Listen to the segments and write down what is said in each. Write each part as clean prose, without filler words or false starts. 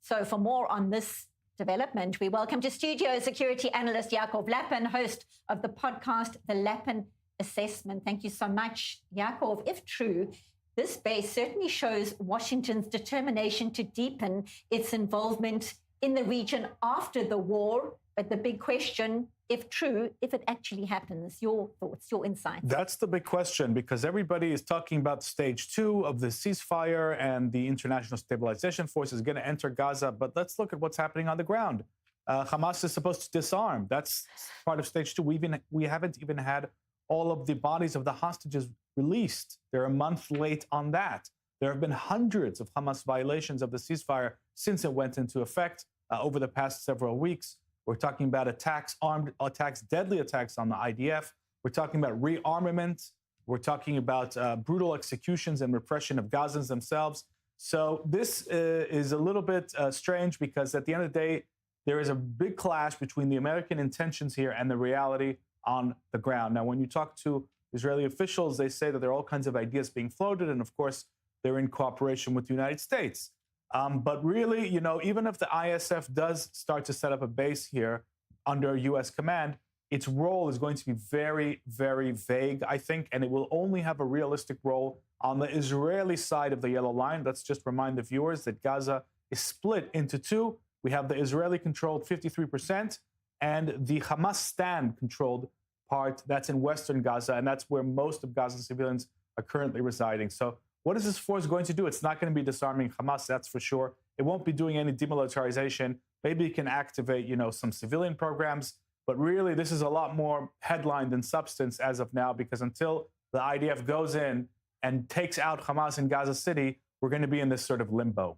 So for more on this development, we welcome to studio security analyst Yaakov Lapin, host of the podcast, The Lapin Assessment. Thank you so much, Yaakov. If true, this base certainly shows Washington's determination to deepen its involvement in the region after the war. But the big question, if true, if it actually happens, your thoughts, your insights? That's the big question, because everybody is talking about stage 2 of the ceasefire and the international stabilization force is going to enter Gaza. But let's look at what's happening on the ground. Hamas is supposed to disarm. That's part of stage 2. We haven't even had all of the bodies of the hostages released. They're a month late on that. There have been hundreds of Hamas violations of the ceasefire since it went into effect over the past several weeks. We're talking about attacks, armed attacks, deadly attacks on the IDF. We're talking about rearmament. We're talking about brutal executions and repression of Gazans themselves. So this is a little bit strange, because at the end of the day, there is a big clash between the American intentions here and the reality on the ground. Now, when you talk to Israeli officials, they say that there are all kinds of ideas being floated, and of course, they're in cooperation with the United States. But really, even if the ISF does start to set up a base here under U.S. command, its role is going to be very, very vague, I think, and it will only have a realistic role on the Israeli side of the yellow line. Let's just remind the viewers that Gaza is split into two. We have the Israeli-controlled 53% and the Hamastan-controlled part that's in western Gaza, and that's where most of Gaza's civilians are currently residing. So what is this force going to do? It's not going to be disarming Hamas, that's for sure. It won't be doing any demilitarization. Maybe it can activate, some civilian programs. But really, this is a lot more headline than substance as of now, because until the IDF goes in and takes out Hamas in Gaza City, we're going to be in this sort of limbo.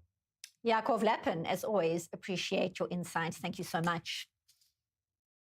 Yaakov Lapin, as always, appreciate your insights. Thank you so much.